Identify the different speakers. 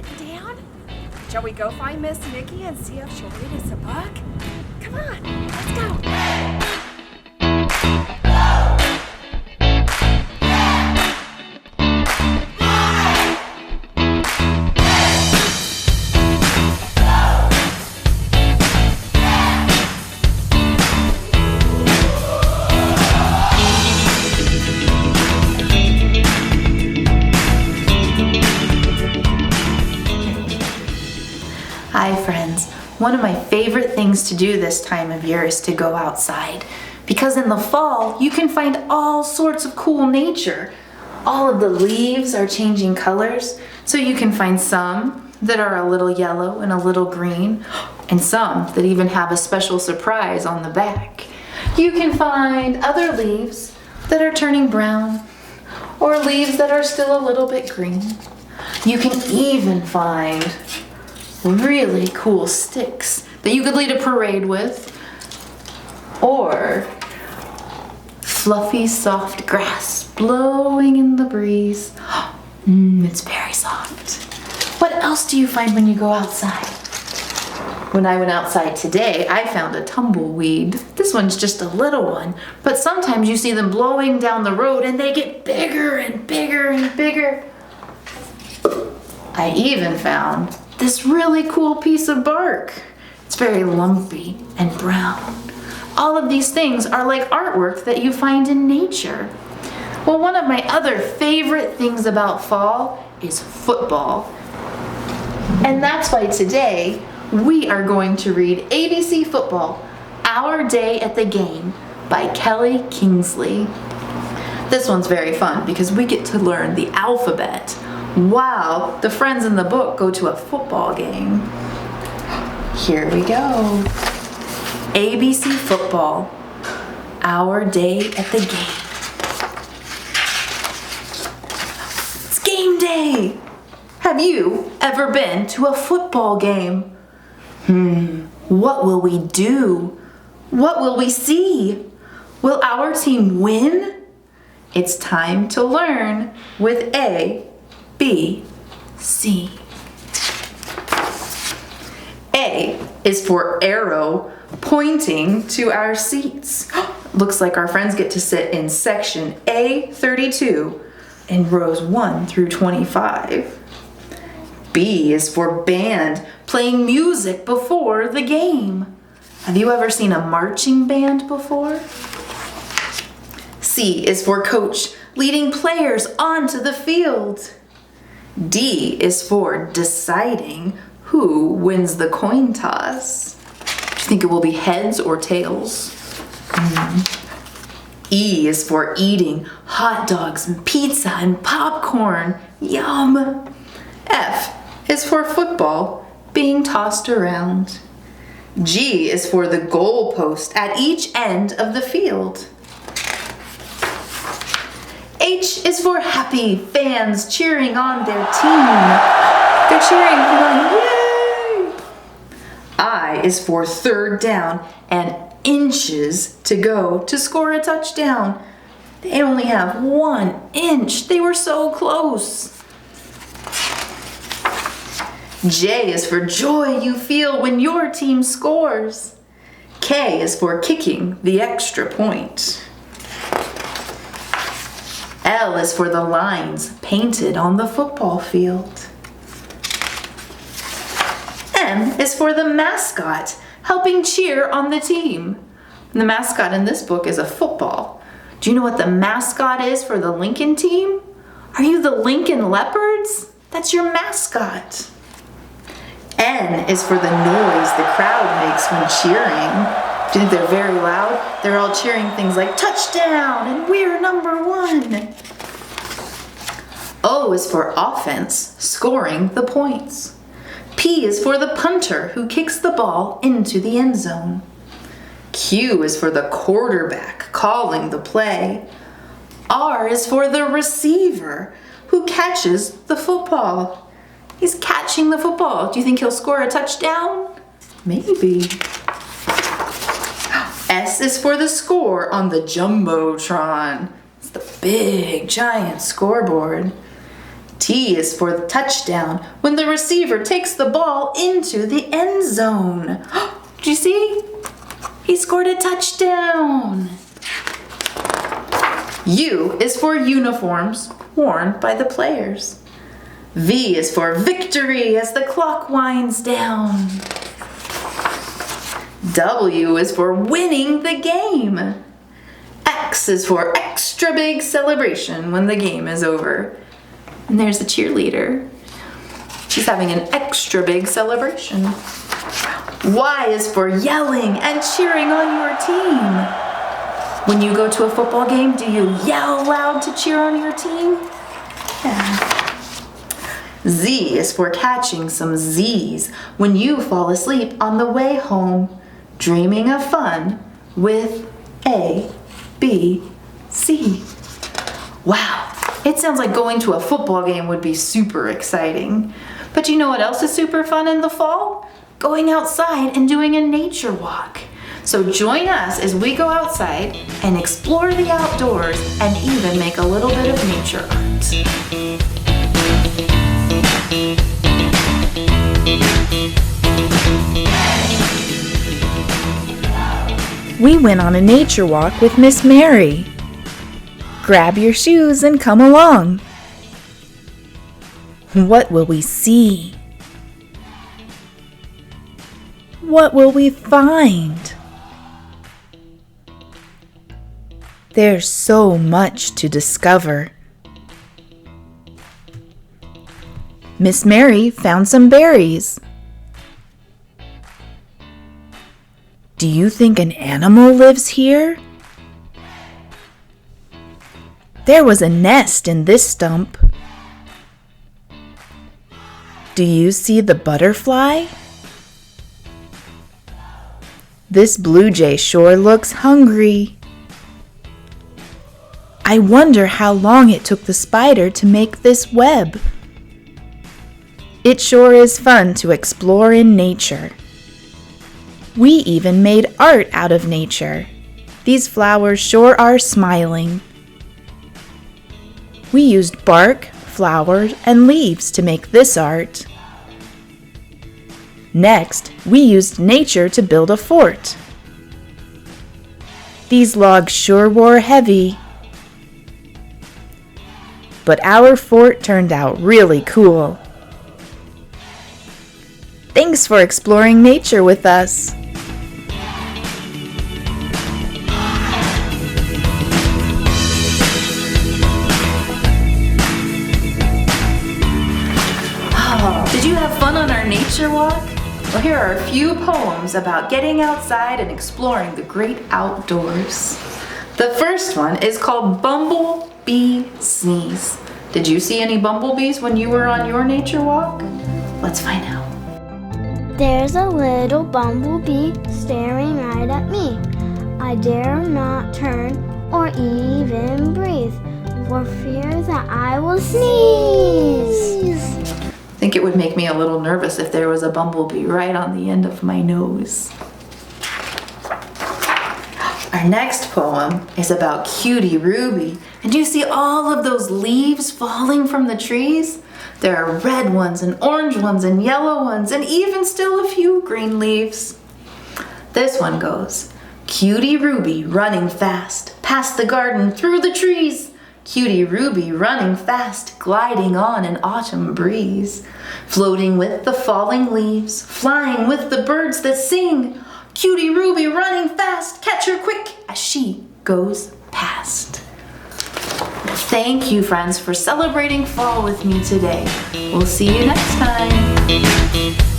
Speaker 1: sitting down? Shall we go find Miss Nikki and see if she'll read us a book? Come on, let's go.
Speaker 2: Hi friends, one of my favorite things to do this time of year is to go outside, because in the fall you can find all sorts of cool nature. All of the leaves are changing colors, so you can find some that are a little yellow and a little green, and some that even have a special surprise on the back. You can find other leaves that are turning brown, or leaves that are still a little bit green. You can even find really cool sticks that you could lead a parade with, or fluffy soft grass blowing in the breeze. It's very soft. What else do you find when you go outside? When I went outside today, I found a tumbleweed. This one's just a little one, but sometimes you see them blowing down the road and they get bigger and bigger and bigger. I even found this really cool piece of bark. It's very lumpy and brown. All of these things are like artwork that you find in nature. Well, one of my other favorite things about fall is football. And that's why today we are going to read ABC Football, Our Day at the Game by Kelly Kingsley. This one's very fun because we get to learn the alphabet. Wow, the friends in the book go to a football game. Here we go. ABC Football, Our Day at the Game. It's game day! Have you ever been to a football game? What will we do? What will we see? Will our team win? It's time to learn with A, B, C. A is for arrow pointing to our seats. Looks like our friends get to sit in section A32 in rows 1 through 25. B is for band playing music before the game. Have you ever seen a marching band before? C is for coach leading players onto the field. D is for deciding who wins the coin toss. Do you think it will be heads or tails? E is for eating hot dogs and pizza and popcorn. Yum! F is for football being tossed around. G is for the goal post at each end of the field. H is for happy fans cheering on their team. They're cheering, yay! I is for third down and inches to go to score a touchdown. They only have 1 inch. They were so close. J is for joy you feel when your team scores. K is for kicking the extra point. L is for the lines painted on the football field. M is for the mascot helping cheer on the team. And the mascot in this book is a football. Do you know what the mascot is for the Lincoln team? Are you the Lincoln Leopards? That's your mascot. N is for the noise the crowd makes when cheering. Do you think they're very loud? They're all cheering things like touchdown and we're number 1. O is for offense, scoring the points. P is for the punter who kicks the ball into the end zone. Q is for the quarterback calling the play. R is for the receiver who catches the football. He's catching the football. Do you think he'll score a touchdown? Maybe. S is for the score on the Jumbotron. It's the big, giant scoreboard. T is for the touchdown, when the receiver takes the ball into the end zone. Did you see? He scored a touchdown. U is for uniforms worn by the players. V is for victory as the clock winds down. W is for winning the game. X is for extra big celebration when the game is over. And there's a cheerleader. She's having an extra big celebration. Y is for yelling and cheering on your team. When you go to a football game, do you yell loud to cheer on your team? Yeah. Z is for catching some Z's when you fall asleep on the way home, dreaming of fun with A, B, C. Wow, it sounds like going to a football game would be super exciting. But you know what else is super fun in the fall? Going outside and doing a nature walk. So join us as we go outside and explore the outdoors and even make a little bit of nature art. We went on a nature walk with Miss Mary. Grab your shoes and come along. What will we see? What will we find? There's so much to discover. Miss Mary found some berries. Do you think an animal lives here? There was a nest in this stump. Do you see the butterfly? This blue jay sure looks hungry. I wonder how long it took the spider to make this web. It sure is fun to explore in nature. We even made art out of nature. These flowers sure are smiling. We used bark, flowers, and leaves to make this art. Next, we used nature to build a fort. These logs sure were heavy. But our fort turned out really cool. Thanks for exploring nature with us. Did you have fun on our nature walk? Well, here are a few poems about getting outside and exploring the great outdoors. The first one is called Bumblebee Sneeze. Did you see any bumblebees when you were on your nature walk? Let's find out.
Speaker 3: There's a little bumblebee staring right at me. I dare not turn or even breathe for fear that I will sneeze.
Speaker 2: I think it would make me a little nervous if there was a bumblebee right on the end of my nose. Our next poem is about Cutie Ruby. And do you see all of those leaves falling from the trees? There are red ones and orange ones and yellow ones and even still a few green leaves. This one goes, Cutie Ruby running fast, past the garden, through the trees. Cutie Ruby running fast, gliding on an autumn breeze. Floating with the falling leaves, flying with the birds that sing. Cutie Ruby running fast, catch her quick as she goes past. Thank you, friends, for celebrating fall with me today. We'll see you next time.